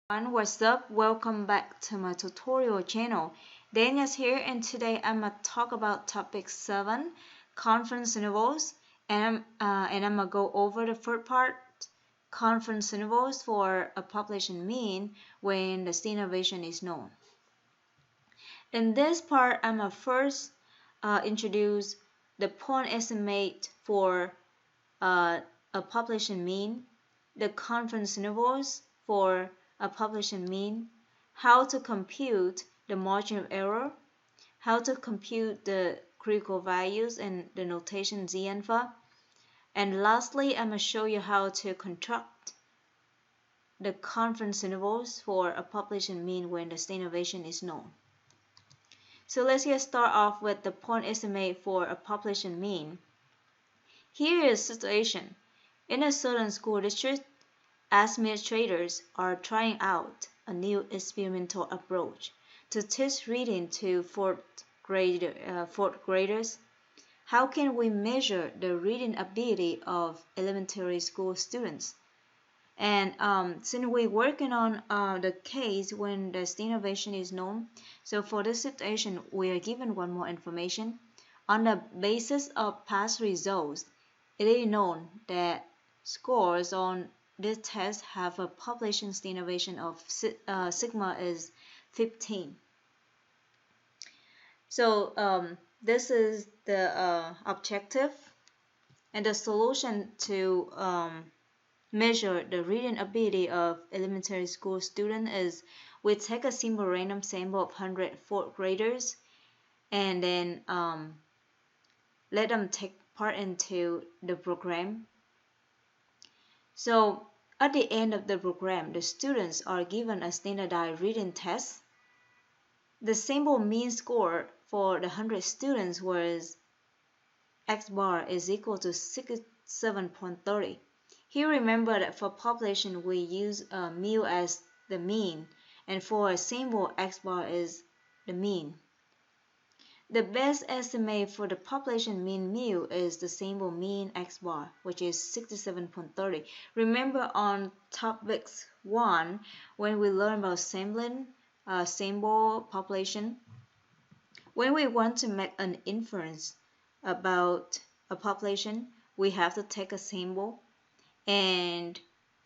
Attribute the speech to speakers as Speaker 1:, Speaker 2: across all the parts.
Speaker 1: What's up? Welcome back to my tutorial channel. Daniel's here and today I'm gonna talk about topic 7, confidence intervals, and I'm gonna go over the first part, confidence intervals for a population mean when the standard deviation is known. In this part, I'm gonna first introduce the point estimate for uh, a population mean, the confidence intervals for a population mean, how to compute the margin of error, how to compute the critical values and the notation z alpha, and lastly, I'm going to show you how to construct the confidence intervals for a population mean when the standard deviation is known. So let's get started off with the point estimate for a population mean. Here is a situation. In a certain school district, administrators are trying out a new experimental approach to teach reading to fourth graders. How can we measure the reading ability of elementary school students? And since we're working on the case when the standard deviation is known, so for this situation, we are given one more information. On the basis of past results, it is known that scores on this test have a population standard deviation of sigma is 15. So this is the objective, and the solution to measure the reading ability of elementary school students is we take a simple random sample of 100 fourth graders and then let them take part into the program. So at the end of the program, the students are given a standardized reading test. The sample mean score for the 100 students was x bar is equal to 67.30. Here remember that for population we use mu as the mean, and for a sample x bar is the mean. The best estimate for the population mean mu is the sample mean x bar, which is 67.30. Remember on topic 1 when we learn about sampling, sample population, when we want to make an inference about a population, we have to take a sample and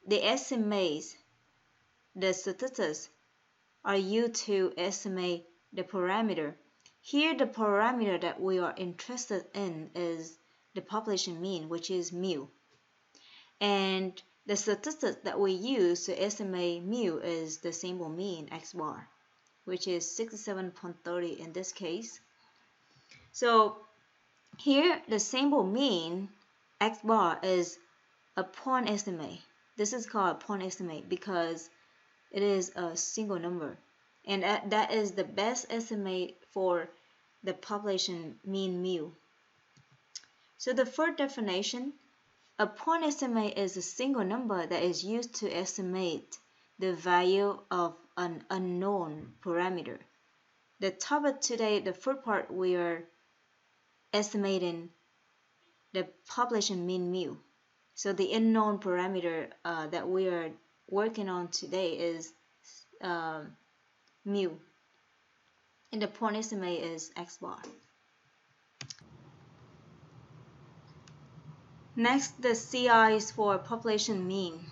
Speaker 1: the estimates, the statistics are used to estimate the parameter. Here the parameter that we are interested in is the population mean, which is mu. And the statistics that we use to estimate mu is the sample mean x bar, which is 67.30 in this case. So here the sample mean x bar is a point estimate. This is called a point estimate because it is a single number, and that is the best estimate for the population mean mu. So the first definition, a point estimate is a single number that is used to estimate the value of an unknown parameter. The topic today, the first part, we are estimating the population mean mu. So the unknown parameter that we are working on today is mu, and the point estimate is x bar. Next, the CI is for population mean.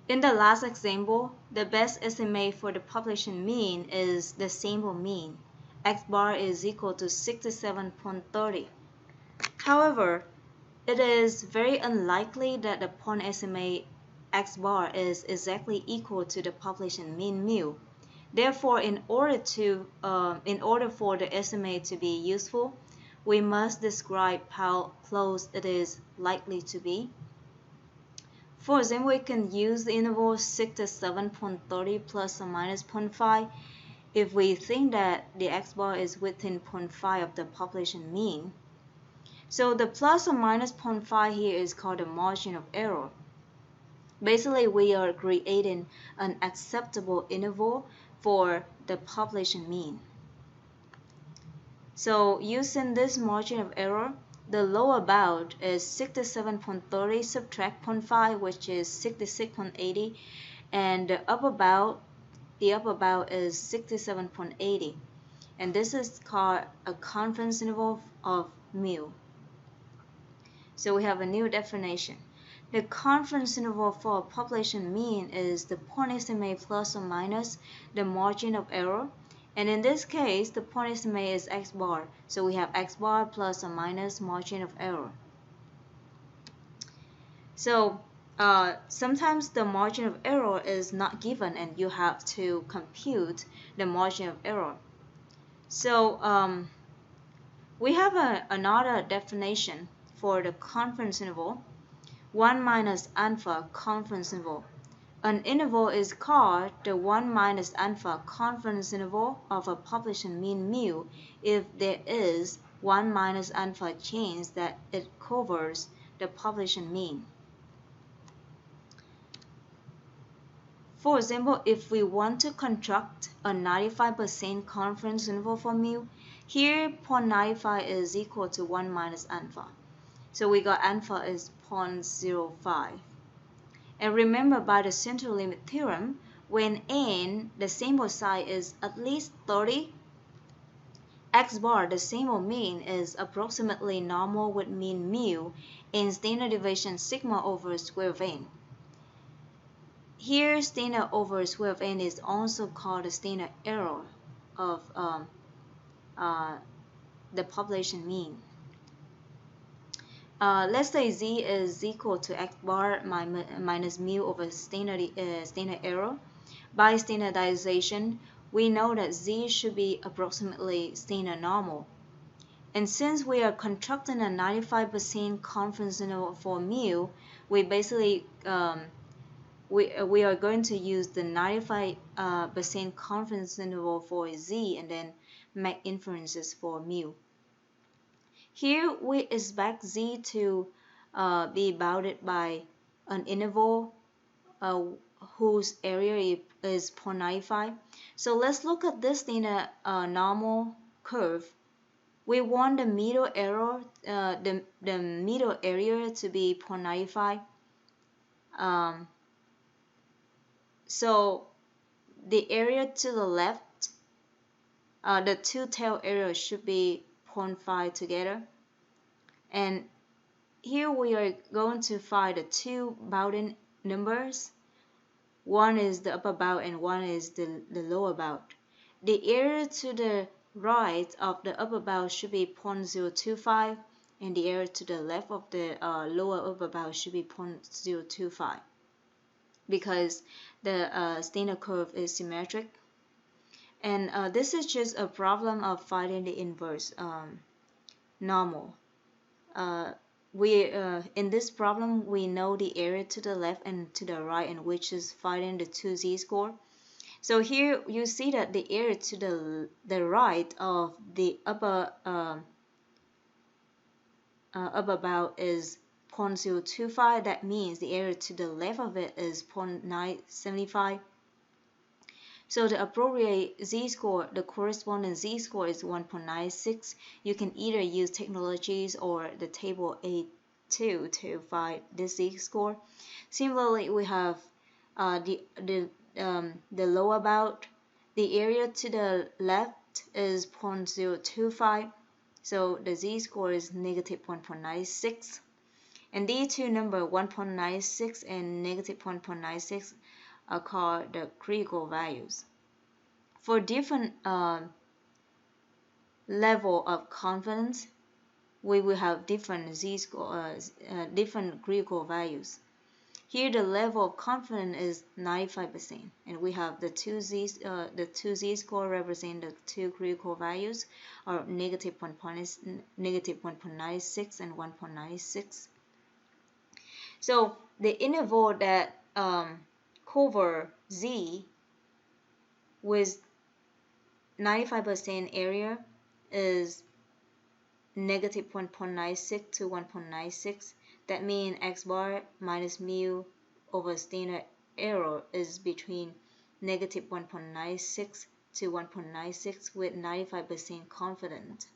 Speaker 1: In the last example, the best estimate for the population mean is the sample mean. X bar is equal to 67.30. However, it is very unlikely that the point estimate x bar is exactly equal to the population mean mu. Therefore, in order for the estimate to be useful, we must describe how close it is likely to be. For example, we can use the interval 67.30 plus or minus 0.5 if we think that the x bar is within 0.5 of the population mean. So the plus or minus 0.5 here is called the margin of error. Basically, we are creating an acceptable interval for the population mean. So using this margin of error, the lower bound is 67.30 subtract 0.5, which is 66.80, and the upper bound is 67.80, and this is called a confidence interval of mu. So we have a new definition. The confidence interval for a population mean is the point estimate plus or minus the margin of error. And in this case, the point estimate is x bar. So we have x bar plus or minus margin of error. So sometimes the margin of error is not given and you have to compute the margin of error. So we have another definition for the confidence interval. 1 minus alpha confidence interval. An interval is called the 1 minus alpha confidence interval of a population mean mu if there is 1 minus alpha chance that it covers the population mean. For example, if we want to construct a 95% confidence interval for mu, here 0.95 is equal to 1 minus alpha. So we got alpha is 0.05. And remember, by the central limit theorem, when n, the sample size, is at least 30, x bar, the sample mean, is approximately normal with mean mu and standard deviation sigma over square of n. Here, standard over square of n is also called the standard error of the population mean. Let's say z is equal to x bar minus mu over standard error. By standardization, we know that z should be approximately standard normal. And since we are constructing a 95% confidence interval for mu, we basically we are going to use the 95% confidence interval for z and then make inferences for mu. Here we expect z to be bounded by an interval whose area is 0.95. So let's look at this in a normal curve. We want the middle error, the middle area to be 0.95. So the area to the left, the two tail areas should be 0.5 together. And here we are going to find the two bounding numbers. One is the upper bound and one is the lower bound. The area to the right of the upper bound should be 0.025 and the area to the left of the lower upper bound should be 0.025 because the standard curve is symmetric. And this is just a problem of finding the inverse normal. In this problem we know the area to the left and to the right, and which is finding the 2 z-score. So here you see that the area to the right of the upper bound is 0.025. That means the area to the left of it is 0.975. So the appropriate z-score, the corresponding z-score is 1.96. You can either use technologies or the table A2 to find this z-score. Similarly, we have the lower bound. The area to the left is 0.025. So the z-score is negative 1.96. And these two numbers, 1.96 and negative 1.96, are called the critical values. For different level of confidence, we will have different z-score, different critical values. Here the level of confidence is 95%, and we have the two z-score represent the two critical values, or negative 1.96 and 1.96. So the interval that cover z with 95% area is negative 1.96 to 1.96. That means x bar minus mu over standard error is between negative 1.96 to 1.96 with 95% confidence.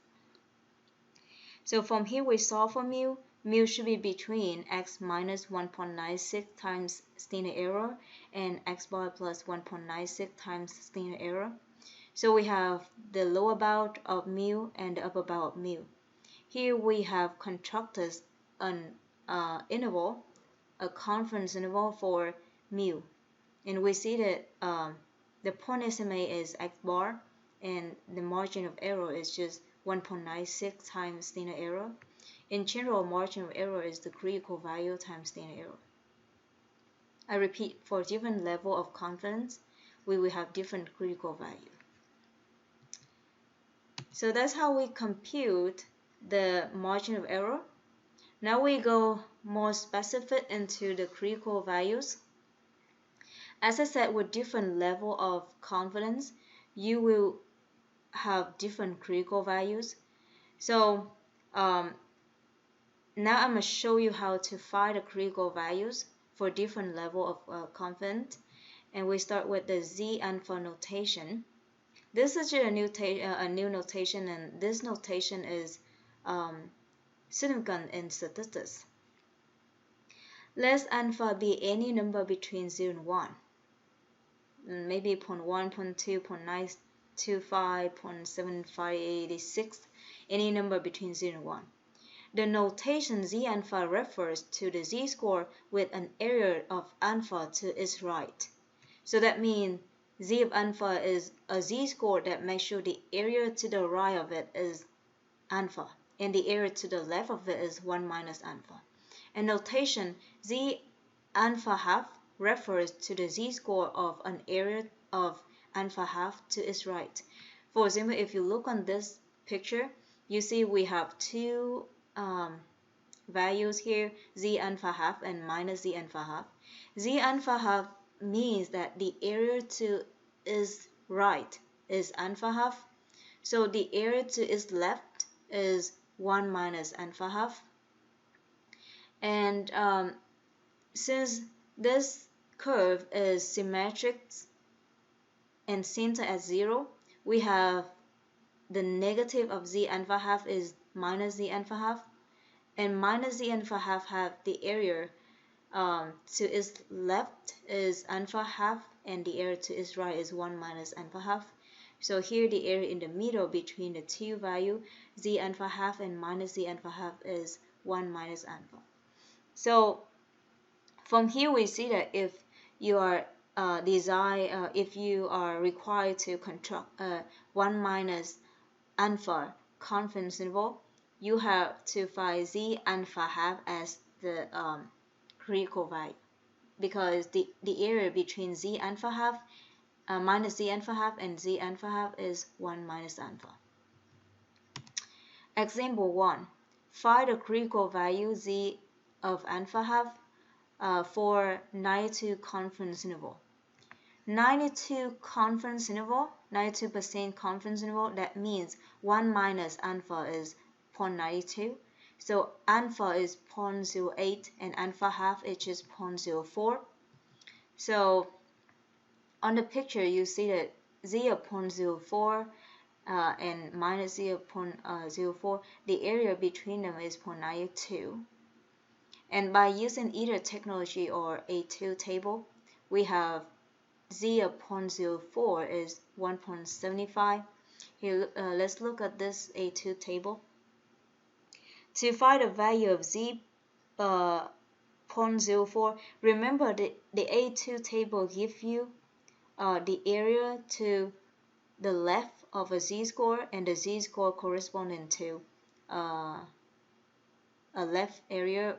Speaker 1: So from here we solve for mu. mu should be between x minus 1.96 times standard error and x bar plus 1.96 times standard error. So we have the lower bound of mu and the upper bound of mu. Here we have constructed an interval, a confidence interval for mu, and we see that the point estimate is x bar and the margin of error is just 1.96 times standard error. In general, margin of error is the critical value times standard error. I repeat, for different level of confidence, we will have different critical value. So that's how we compute the margin of error. Now we go more specific into the critical values. As I said, with different level of confidence, you will have different critical values. So now I'm going to show you how to find the critical values for different level of confidence. And we start with the Z alpha notation. This is just a new notation, and this notation is significant in statistics. Let alpha be any number between 0 and 1. Maybe 0.1, 0.2, 0.925, 0.7586, any number between 0 and 1. The notation Z alpha refers to the z-score with an area of alpha to its right. So that means Z of alpha is a z-score that makes sure the area to the right of it is alpha, and the area to the left of it is 1 minus alpha. And notation Z alpha half refers to the z-score of an area of alpha half to its right. For example, if you look on this picture, you see we have two values here, Z alpha half and minus Z alpha half. Z alpha half means that the area to its right is alpha half. So the area to its left is 1 minus alpha half. And since this curve is symmetric and center at 0, we have the negative of Z alpha half is minus Z alpha half, and minus Z alpha half have the area to its left is alpha half, and the area to its right is 1 minus alpha half. So here the area in the middle between the two values, Z alpha half and minus Z alpha half, is 1 minus alpha. So from here we see that if you are if you are required to construct 1 minus alpha confidence interval, you have to find Z alpha half as the critical value, because the area between Z alpha half minus Z alpha half and Z alpha half is 1 minus alpha. Example 1. Find the critical value Z of alpha half for 92 confidence interval. 92 confidence interval, 92% confidence interval, that means 1 minus alpha is 0.92. So alpha is 0.08 and alpha half is just 0.04. So on the picture you see that Z of 0.04 and minus Z of 0.04, the area between them is 0.92. And by using either technology or A2 table, we have Z of 0.04 is 1.75. Here, let's look at this A2 table. To find the value of Z 0.04, remember the A2 table gives you the area to the left of a z-score and the z-score corresponding to a left area.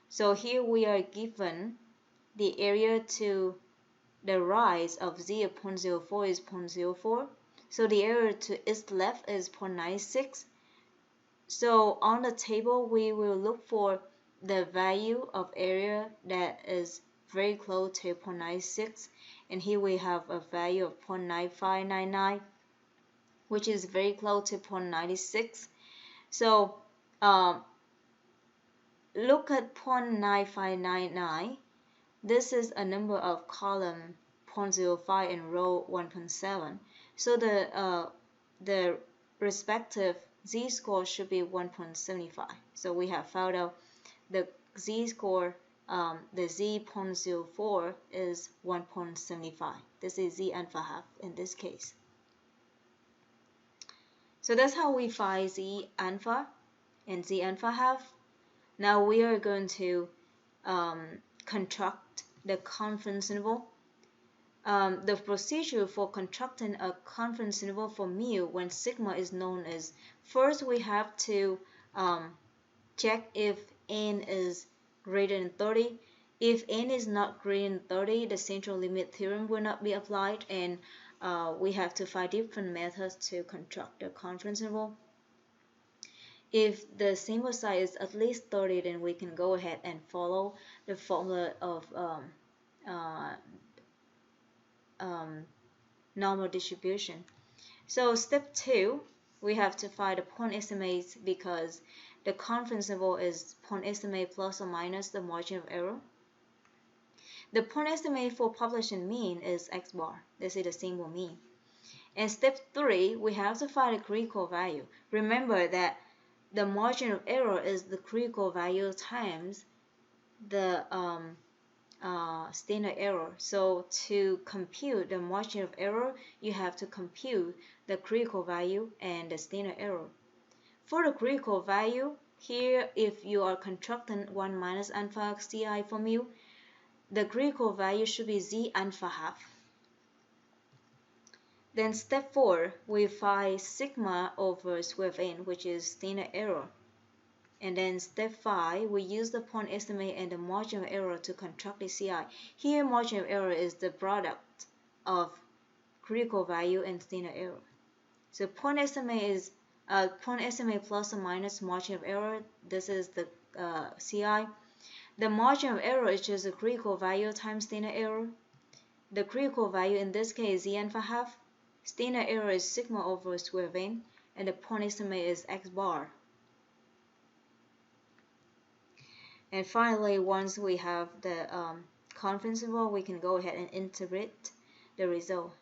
Speaker 1: So here we are given the area to the rise of Z of 0.04 is 0.04. So the area to its left is 0.96. So on the table, we will look for the value of area that is very close to 0.96. And here we have a value of 0.9599, which is very close to 0.96. So look at 0.9599. This is a number of column 0.05 and row 1.7. So the respective z-score should be 1.75. So we have found out the z-score, the z.04 is 1.75. This is z alpha half in this case. So that's how we find z alpha and z alpha half. Now we are going to construct the confidence interval. The procedure for constructing a confidence interval for mu when sigma is known is, first we have to check if n is greater than 30. If n is not greater than 30, the central limit theorem will not be applied, and we have to find different methods to construct the confidence interval. If the sample size is at least 30, then we can go ahead and follow the formula of normal distribution. So step 2, we have to find the point estimates because the confidence interval is point estimate plus or minus the margin of error. The point estimate for population mean is x bar. This is the symbol mean. And step 3, we have to find the critical value. Remember that the margin of error is the critical value times the standard error. So to compute the margin of error, you have to compute the critical value and the standard error. For the critical value, here if you are constructing 1 minus alpha ci for mu, the critical value should be z alpha half. Then step 4, we find sigma over square of n, which is standard error. And then step 5, we use the point estimate and the margin of error to construct the CI. Here, margin of error is the product of critical value and standard error. So point estimate is point estimate plus or minus margin of error. This is the CI. The margin of error is just the critical value times standard error. The critical value in this case is z alpha half. Standard error is sigma over square of n, and the point estimate is x bar. And finally, once we have the confidence interval, we can go ahead and interpret the result.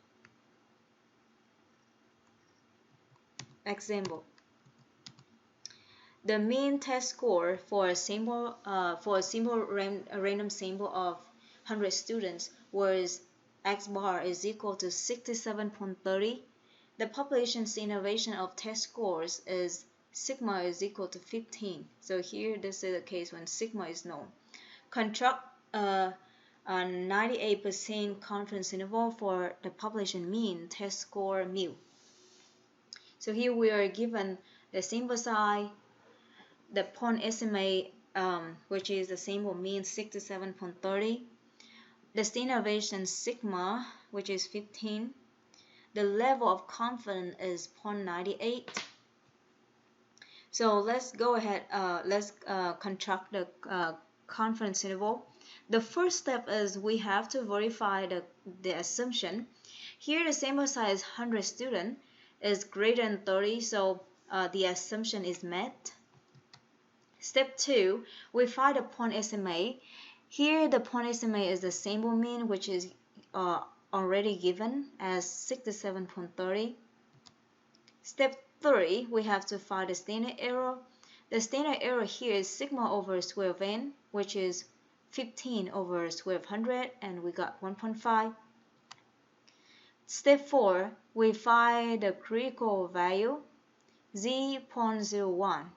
Speaker 1: Example: the mean test score for a simple random sample of 100 students was x bar is equal to 67.30. The population's innovation of test scores is sigma is equal to 15. So here this is the case when sigma is known. Construct a 98% confidence interval for the population mean test score mu. So here we are given the sample size, the point estimate, which is the sample mean 67.30, the standard deviation sigma, which is 15, the level of confidence is 0.98. So let's go ahead, let's construct the confidence interval. The first step is we have to verify the assumption. Here the sample size 100 students is greater than 30, so the assumption is met. Step 2, we find the point estimate. Here the point estimate is the sample mean, which is already given as 67.30. Step 3, we have to find the standard error. The standard error here is sigma over square of n, which is 15 over square of 100, and we got 1.5. Step 4, we find the critical value, z.01.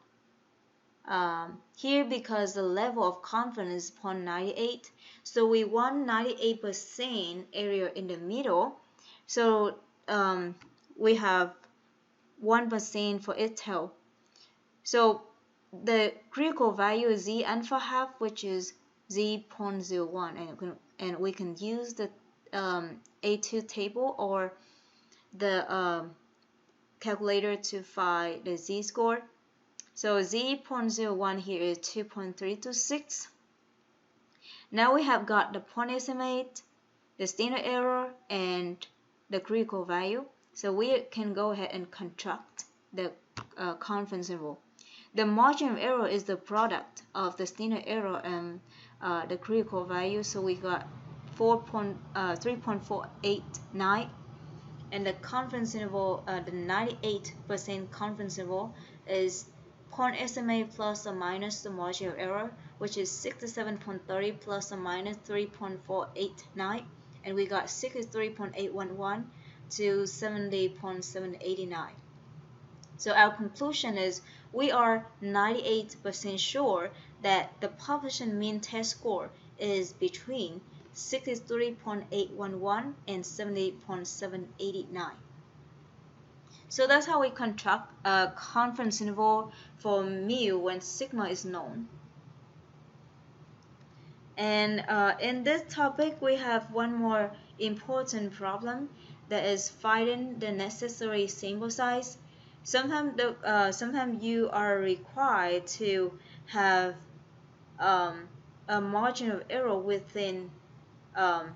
Speaker 1: Here, because the level of confidence is 0.98, so we want 98% area in the middle. So we have 1% for each tail. So the critical value is z alpha half, which is z.01, and we can use the A2 table or the calculator to find the z-score. So z.01 here is 2.326. Now we have got the point estimate, the standard error, and the critical value. So we can go ahead and construct the confidence interval. The margin of error is the product of the standard error and the critical value. So we got 3.489, and the confidence interval, the 98% confidence interval is point estimate plus or minus the margin of error, which is 67.30 plus or minus 3.489, and we got 63.811 to 70.789. So our conclusion is we are 98% sure that the population mean test score is between 63.811 and 70.789. So that's how we construct a confidence interval for mu when sigma is known. And in this topic, we have one more important problem, that is finding the necessary sample size. Sometimes you are required to have a margin of error within um,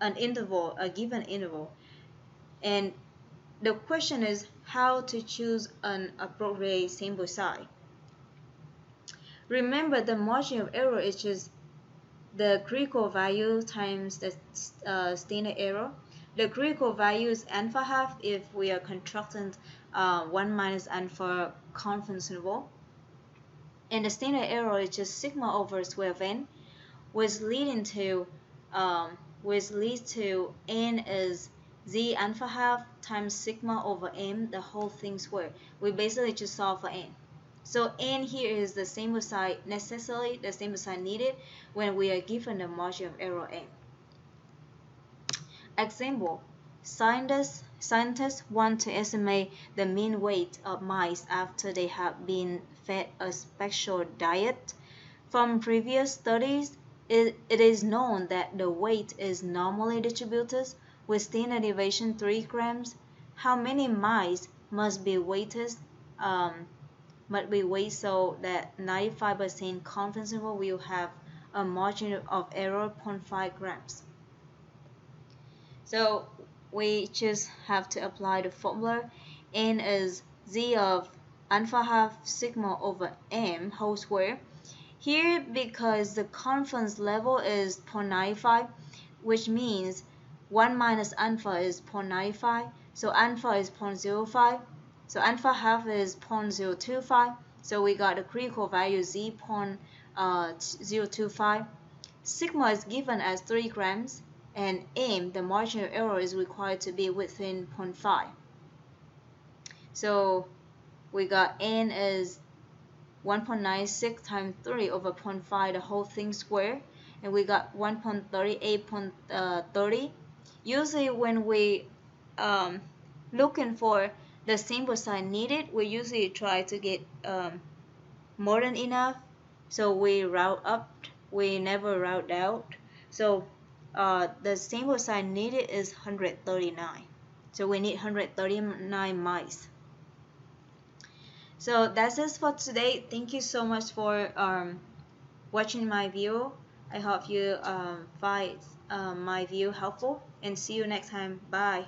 Speaker 1: a given interval. And the question is how to choose an appropriate sample size. Remember, the margin of error is just the critical value times the standard error. The critical value is alpha half if we are constructing 1 minus alpha confidence interval. And the standard error is just sigma over square of n, which leads to n is z alpha half times sigma over m, the whole thing squared. We basically just solve for n. So n here is the sample size necessarily, the sample size needed when we are given the margin of error n. Example: scientists want to estimate the mean weight of mice after they have been fed a special diet. From previous studies, it is known that the weight is normally distributed with standard deviation 3 grams. How many mice must be weighted so that 95% confidence interval will have a margin of error 0.5 grams? So we just have to apply the formula. N is z of alpha half sigma over m whole square. Here, because the confidence level is 0.95, which means 1 minus alpha is 0.95, so alpha is 0.05, so alpha half is 0.025, so we got the critical value z 0.025. Sigma is given as 3 grams, and m, the margin of error, is required to be within 0.5. So we got n is 1.96 times 3 over 0.5, the whole thing squared, and we got 1.38.30. Usually when we looking for the sample size needed, we usually try to get more than enough, so we round up, we never round out. So the sample size needed is 139, so we need 139 mice. So that's it for today. Thank you so much for watching my video. I hope you find my video helpful, and see you next time. Bye.